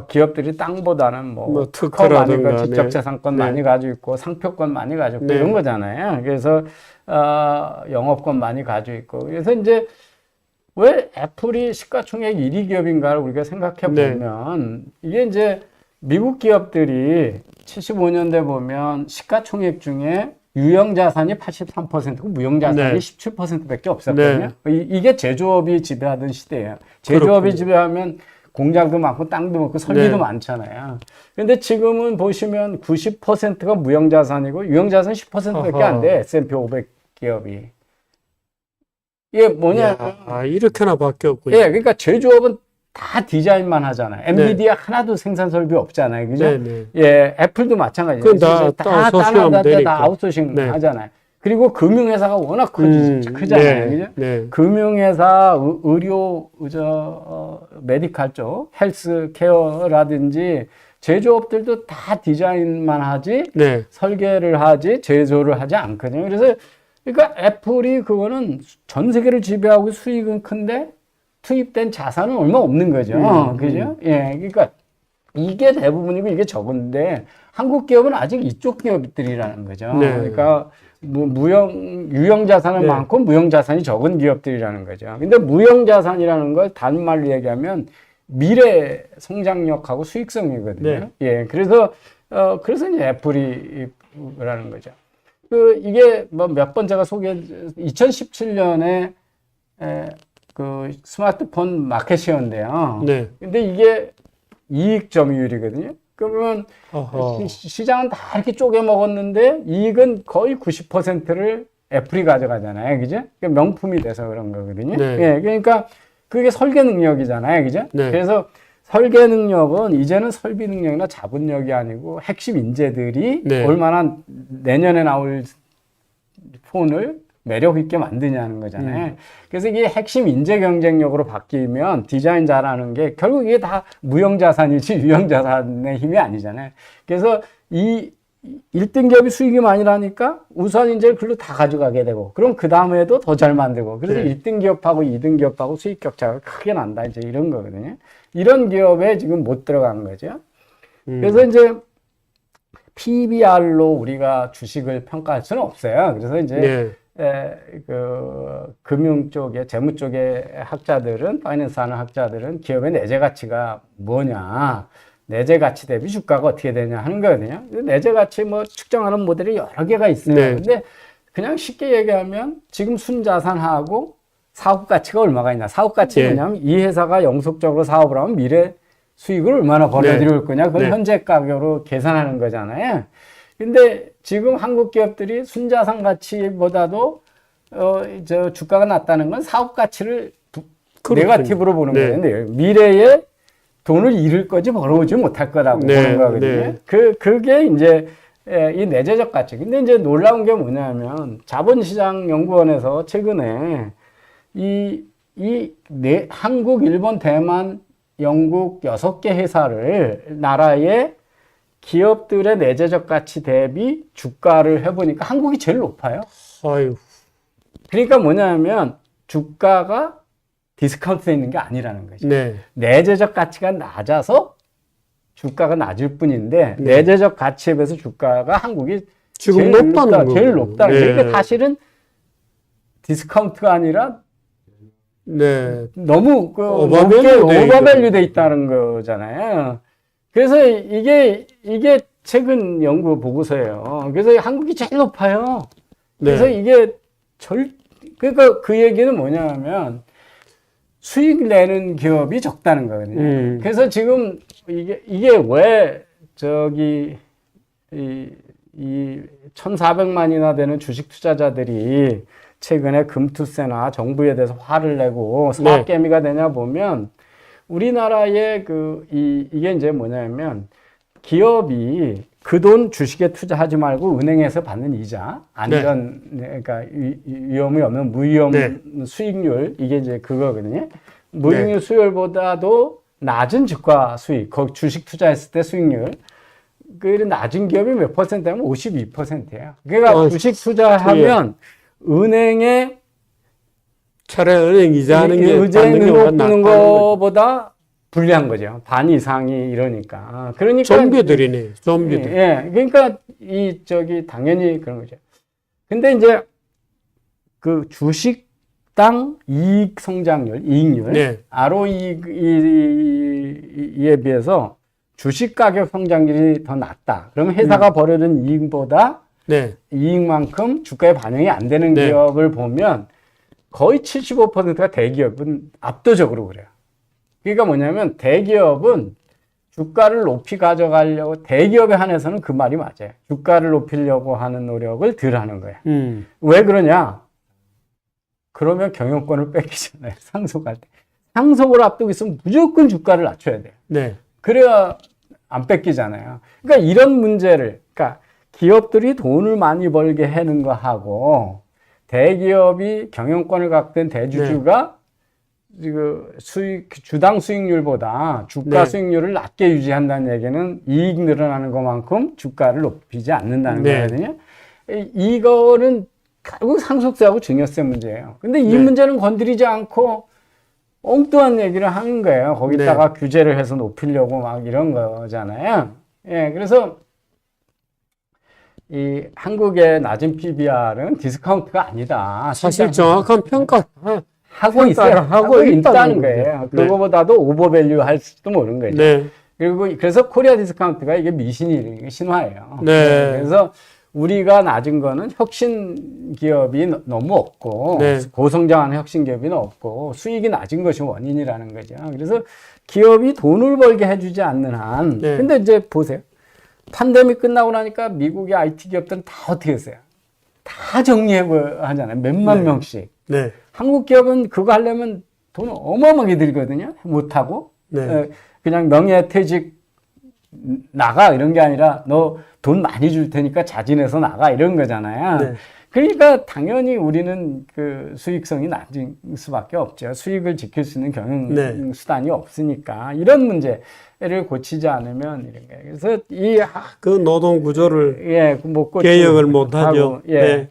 기업들이 땅보다는 특허 많이 가지고 지적재산권 많이 가지고 있고 상표권 많이 가지고 있고 이런 거잖아요. 그래서 영업권 많이 가지고 있고 그래서 이제 왜 애플이 시가총액 1위 기업인가를 우리가 생각해 보면 이게 이제 미국 기업들이 75년대 보면 시가총액 중에 유형자산이 83%고 무형자산이 17%밖에 없었거든요. 이게 제조업이 지배하던 시대예요. 제조업이 그렇군요. 지배하면 공장도 많고 땅도 많고 설비도 많잖아요. 근데 지금은 보시면 90%가 무형자산이고 유형자산 10%밖에 안 돼. S&P 500 기업이. 이게 뭐냐? 이렇게나 바뀌었군요. 예, 그러니까 제조업은 다 디자인만 하잖아요. 엔비디아 하나도 생산 설비 없잖아요. 그죠? 예, 애플도 마찬가지예요. 그건 다 아웃소싱 하잖아요. 그리고 금융회사가 워낙 크잖아요. 그죠? 금융회사, 의료, 메디칼 쪽, 헬스케어라든지 제조업들도 다 디자인만 하지, 설계를 하지, 제조를 하지 않거든요. 그러니까 애플이 그거는 전 세계를 지배하고 수익은 큰데 투입된 자산은 얼마 없는 거죠. 그죠? 예. 그러니까 이게 대부분이고 이게 적은데 한국 기업은 아직 이쪽 기업들이라는 거죠. 그러니까 유형 자산은 많고 무형 자산이 적은 기업들이라는 거죠. 근데 무형 자산이라는 걸 다른 말로 얘기하면 미래 성장력하고 수익성이거든요. 예. 그래서 이제 애플이라는 거죠. 이게 뭐 몇 번 제가 2017년에 그 스마트폰 마켓시어인데요. 근데 이게 이익 점유율이거든요. 그러면 시장은 다 이렇게 쪼개 먹었는데 이익은 거의 90%를 애플이 가져가잖아요. 그죠? 명품이 돼서 그런 거거든요. 예, 그러니까 그게 설계 능력이잖아요. 그죠? 그래서 설계 능력은 이제는 설비 능력이나 자본력이 아니고 핵심 인재들이 얼마나 내년에 나올 폰을 매력 있게 만드냐는 거잖아요. 그래서 이게 핵심 인재 경쟁력으로 바뀌면 디자인 잘하는 게 결국 이게 다 무형자산이지 유형자산의 힘이 아니잖아요. 그래서 이 1등 기업이 수익이 많이 나니까 우선 이제 글로 다 가져가게 되고 그럼 그 다음에도 더 잘 만들고 그래서 1등 기업하고 2등 기업하고 수익 격차가 크게 난다. 이제 이런 거거든요. 이런 기업에 지금 못 들어간 거죠. 그래서 이제 PBR로 우리가 주식을 평가할 수는 없어요. 그래서 이제 그 금융 쪽에 재무 쪽의 학자들은 파이낸스 하는 학자들은 기업의 내재 가치가 뭐냐, 내재 가치 대비 주가가 어떻게 되냐 하는 거거든요. 내재 가치 뭐 측정하는 모델이 여러 개가 있어요. 근데 그냥 쉽게 얘기하면 지금 순자산하고 사업 가치가 얼마가 있냐. 사업 가치는 뭐냐면 이 회사가 영속적으로 사업을 하면 미래 수익을 얼마나 벌어들일 거냐. 그걸 현재 가격으로 계산하는 거잖아요. 근데 지금 한국 기업들이 순자산 가치보다도 주가가 낮다는 건 사업 가치를 네거티브로 보는 거예요. 미래에 돈을 잃을 거지 벌어오지 못할 거라고 보는 거거든요. 그게 이제 이 내재적 가치. 근데 이제 놀라운 게 뭐냐면 자본시장 연구원에서 최근에 한국, 일본, 대만, 영국 6개 회사를 나라의 기업들의 내재적 가치 대비 주가를 해보니까 한국이 제일 높아요. 그러니까 뭐냐면 주가가 디스카운트되어 있는 게 아니라는 거죠. 내재적 가치가 낮아서 주가가 낮을 뿐인데 내재적 가치에 비해서 주가가 한국이 지금 높다는 거. 제일 높다는 거예요. 그러니까 사실은 디스카운트가 아니라 너무 오버밸류 돼 있다는 거잖아요. 그래서 이게 최근 연구 보고서예요. 그래서 한국이 제일 높아요. 그래서 이게 그러니까 그 얘기는 뭐냐면 수익 내는 기업이 적다는 거거든요. 그래서 지금 이게 왜 이 1,400만이나 되는 주식 투자자들이 최근에 금투세나 정부에 대해서 화를 내고 사업개미가 되냐 보면 우리나라의 이게 이제 뭐냐면 기업이 그 돈 주식에 투자하지 말고 은행에서 받는 이자, 그러니까 위험이 없는 무위험 수익률, 이게 이제 그거거든요. 무익률 수익률보다도 낮은 주가 수익, 주식 투자했을 때 수익률, 그 낮은 기업이 몇 %냐면 52%예요. 그러니까 주식 투자하면 은행에 차라리 은행 이자하는 게 받는 거보다 불리한 거죠. 반 이상이 이러니까. 그러니까 좀비들이네. 좀비들. 그러니까 당연히 그런 거죠. 근데 이제 그 주식 주당 이익 성장률, 이익률, 네. ROE에 비해서 주식 가격 성장률이 더 낮다. 그러면 회사가 벌여든 이익보다 네. 이익만큼 주가에 반영이 안 되는 네. 기업을 보면 거의 75%가 대기업은 압도적으로 그래요. 그러니까 뭐냐면 대기업은 주가를 높이 가져가려고, 대기업에 한해서는 그 말이 맞아요. 주가를 높이려고 하는 노력을 덜 하는 거예요. 왜 그러냐? 그러면 경영권을 뺏기잖아요. 상속할 때. 상속을 앞두고 있으면 무조건 주가를 낮춰야 돼요. 네. 그래야 안 뺏기잖아요. 그러니까 이런 문제를, 그러니까 기업들이 돈을 많이 벌게 하는 거 하고 대기업이 경영권을 갖고 있는 대주주가 지금 주당 수익률보다 주가 네. 수익률을 낮게 유지한다는 얘기는 이익 늘어나는 것만큼 주가를 높이지 않는다는 네. 거거든요. 이거는 결국 상속세하고 증여세 문제예요. 근데 이 네. 문제는 건드리지 않고 엉뚱한 얘기를 하는 거예요. 거기다가 규제를 해서 높이려고 막 이런 거잖아요. 예, 그래서 이 한국의 낮은 PBR은 디스카운트가 아니다. 사실 정확한 평가 하고 있어요. 하고 있다는 거예요. 거예요. 그거보다도 오버밸류 할 수도 모르는 거죠. 네. 그리고 그래서 코리아 디스카운트가 이게 미신이 신화예요. 네. 그래서 우리가 낮은 거는 혁신 기업이 너무 없고 네. 고성장하는 혁신 기업이 없고 수익이 낮은 것이 원인이라는 거죠. 그래서 기업이 돈을 벌게 해주지 않는 한. 네. 근데 이제 보세요. 팬데믹 끝나고 나니까 미국의 IT 기업들은 다 어떻게 했어요? 다 하잖아요. 몇만 명씩. 네. 한국 기업은 그거 하려면 돈 어마어마하게 들거든요. 못하고. 네. 그냥 명예퇴직 나가 이런 게 아니라 너 돈 많이 줄 테니까 자진해서 나가 이런 거잖아요. 네. 그러니까 당연히 우리는 그 수익성이 낮을 수밖에 없죠. 수익을 지킬 수 있는 경영 네. 수단이 없으니까 이런 문제를 고치지 않으면 이런 거예요. 그래서 그 노동 구조를 예, 못 고치고 개혁을 못 하죠. 예.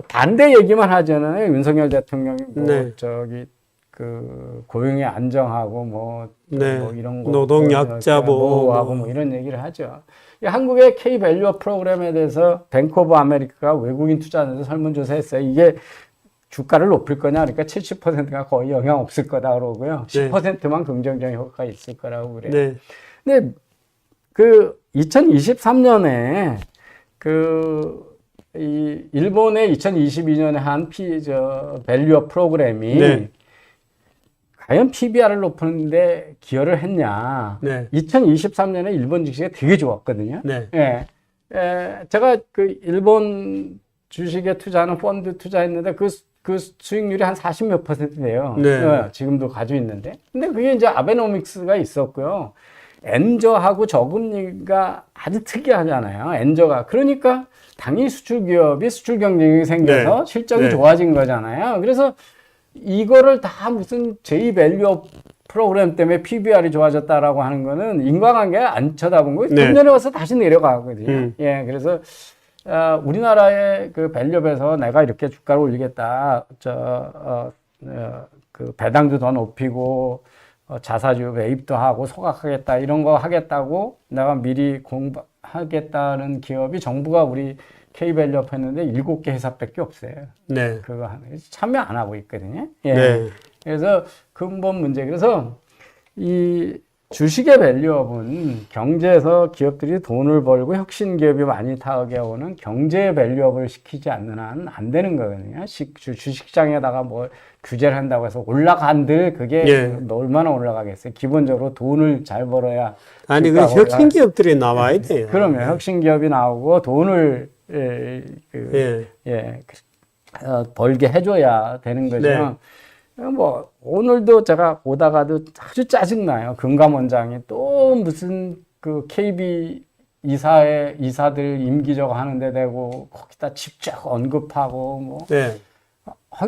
반대 얘기만 하잖아요. 윤석열 대통령이 뭐 네. 저기 그 고용이 안정하고 뭐 이런 거 노동약자 보호하고 뭐 이런 얘기를 하죠. 한국의 K 밸류업 프로그램에 대해서 뱅크 오브 아메리카가 외국인 투자자한테 설문조사했어요. 이게 주가를 높일 거냐 그러니까 70%가 거의 영향 없을 거다 그러고요. 10%만 긍정적 효과가 있을 거라고 그래요. 네. 근데 그 2023년에 이 일본의 2022년에 한 밸류업 프로그램이 네. 과연 PBR을 높이는데 기여를 했냐. 네. 2023년에 일본 주식이 되게 좋았거든요. 네. 예. 제가 그 일본 주식에 투자하는 펀드 투자했는데 그 수익률이 한 40몇 % 돼요. 네. 지금도 가지고 있는데. 근데 그게 이제 아베노믹스가 있었고요. 엔저하고 저금리가 아주 특이하잖아요. 엔저가. 그러니까 당연히 수출 기업이 수출 경쟁이 생겨서 네. 실적이 네. 좋아진 거잖아요. 그래서 이거를 다 무슨 제2밸류업 프로그램 때문에 PBR이 좋아졌다라고 하는 거는 인과관계 안 쳐다본 거예요. 네. 금년에 와서 다시 내려가거든요. 예, 그래서 우리나라의 그 밸류업에서 내가 이렇게 주가를 올리겠다. 그 배당도 더 높이고 자사주 매입도 하고 소각하겠다 이런 거 하겠다고 내가 미리 공부하겠다는 기업이 정부가 우리 K밸류업 했는데 7개 회사밖에 없어요. 네. 그거 참여 안 하고 있거든요. 예. 네. 그래서 근본 문제. 그래서 이 주식의 밸류업은 경제에서 기업들이 돈을 벌고 혁신 기업이 많이 타게 오는 경제의 밸류업을 시키지 않는 한 안 되는 거거든요. 주식시장에다가 뭐 규제를 한다고 해서 올라간들 그게 예. 얼마나 올라가겠어요. 기본적으로 돈을 잘 벌어야. 아니, 그 혁신 기업들이 나와야 돼요. 그러면 혁신 기업이 나오고 돈을 벌게 해줘야 되는 거죠. 네. 뭐 오늘도 제가 오다가도 아주 짜증나요. 금감원장이 또 무슨 그 KB 이사들 임기적 하는데 대고 거기다 직접 언급하고 뭐. 네.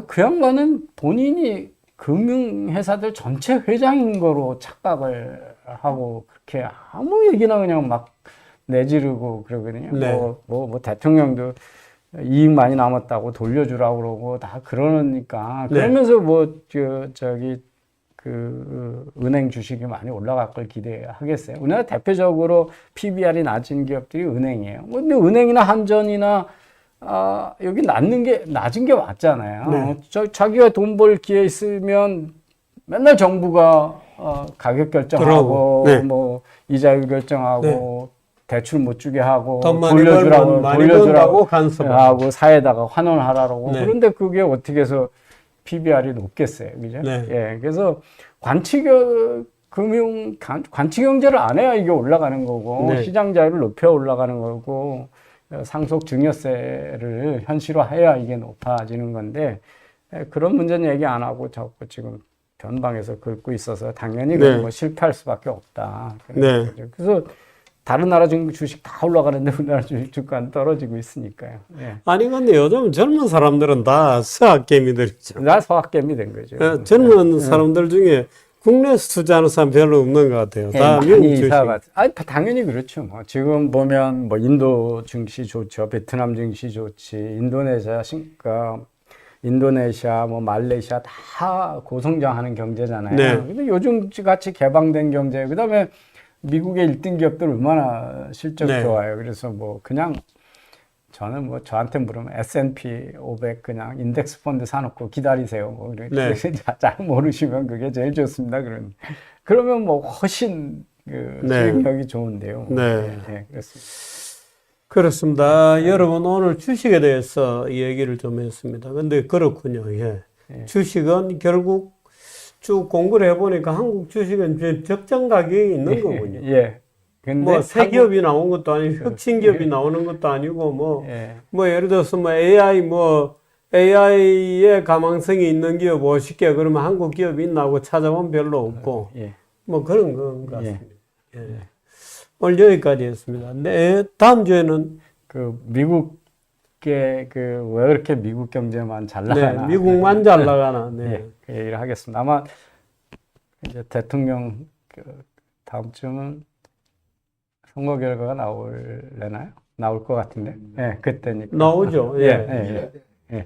그 양반은 본인이 금융회사들 전체 회장인 거로 착각을 하고 그렇게 아무 얘기나 그냥 막 내지르고 그러거든요. 네. 뭐 대통령도 이익 많이 남았다고 돌려주라고 그러고 다 그러니까. 그러면서 은행 주식이 많이 올라갈 걸 기대하겠어요. 우리나라 대표적으로 PBR이 낮은 기업들이 은행이에요. 근데 은행이나 한전이나 여기 낮은 게 맞잖아요. 네. 자기가 돈 벌 기회 있으면 맨날 정부가 가격 결정하고 네. 뭐 이자율 결정하고 대출 못 주게 하고 돈 많이 벌면 많이 번다고 간섭하고 사회에다가 환원하라고. 네. 그런데 그게 어떻게 해서 PBR이 높겠어요, 그죠? 네. 예, 그래서 관치 경제를 안 해야 이게 올라가는 거고 네. 시장 자율을 높여 올라가는 거고 상속 증여세를 현실화해야 이게 높아지는 건데 그런 문제는 얘기 안 하고 자꾸 지금 변방에서 긁고 있어서 당연히 네. 뭐 실패할 수밖에 없다. 네. 그래서 다른 나라 주식 다 올라가는데 우리나라 주가는 떨어지고 있으니까요. 예. 아니 근데 요즘 젊은 사람들은 다 서학개미들이죠. 나 서학개미 된 거죠. 젊은 사람들 중에 국내에서 투자하는 사람 별로 없는 것 같아요. 다 미국 많이 주식. 당연히 그렇죠. 뭐 지금 보면 뭐 인도 증시 좋죠, 베트남 증시 좋지, 인도네시아, 뭐 말레이시아 다 고성장하는 경제잖아요. 네. 근데 요즘 같이 개방된 경제, 그다음에 미국의 1등 기업들 얼마나 실적 네. 좋아요. 그래서 뭐 그냥 저는 뭐 저한테 물으면 S&P 500 그냥 인덱스 펀드 사놓고 기다리세요. 뭐 네. 잘 모르시면 그게 제일 좋습니다. 그러면 뭐 훨씬 네. 수익력이 좋은데요. 네. 네, 그렇습니다. 그렇습니다. 여러분 오늘 주식에 대해서 얘기를 좀 했습니다. 근데 그렇군요. 예. 주식은 결국 쭉 공부를 해보니까 한국 주식은 적정 가격이 있는 거군요. 예. 근데 뭐 새 기업이 나온 것도 아니고 혁신 기업이 나오는 것도 아니고 뭐 예를 들어서 뭐 AI의 가망성이 있는 기업 50개 그러면 한국 기업이 있나 하고 찾아보면 별로 없고 뭐 그런 건 같습니다. 예. 오늘 여기까지 했습니다. 네, 다음 주에는 미국의 왜 이렇게 미국 경제만 잘 나가나? 네, 미국만 잘 나가나? 네. 그 얘기를 하겠습니다. 아마 이제 대통령 다음 주면 선거 결과가 나올 것 같은데. 네, 그때니까. 나오죠. 예.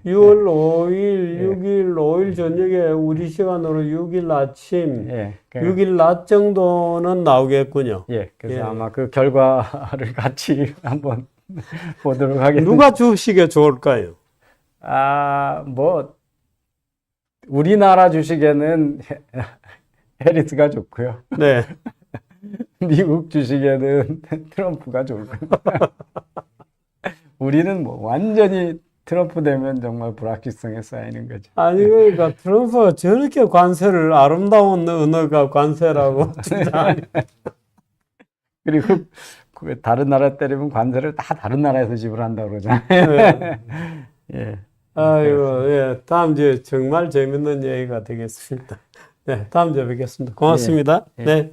6월 5일, 6일, 5일 저녁에 우리 시간으로 6일 아침, 6일 낮 정도는 나오겠군요. 그래서 아마 그 결과를 같이 한번 보도록 하겠습니다. 누가 주식에 좋을까요? 뭐 우리나라 주식에는 해리스가 좋고요. 네. 미국 주식에는 트럼프가 좋을 거예요. 우리는 뭐 완전히 트럼프 되면 정말 불확실성에 쌓이는 거죠. 아니 그러니까 트럼프가 저렇게 관세를 아름다운 언어가 관세라고 진짜. 그리고 다른 나라 때리면 관세를 다 다른 나라에서 지불한다고 그러잖아요. 예. 아이고, 예. 다음 주에 정말 재밌는 얘기가 되겠습니다. 네, 다음 주에 뵙겠습니다. 고맙습니다. 네.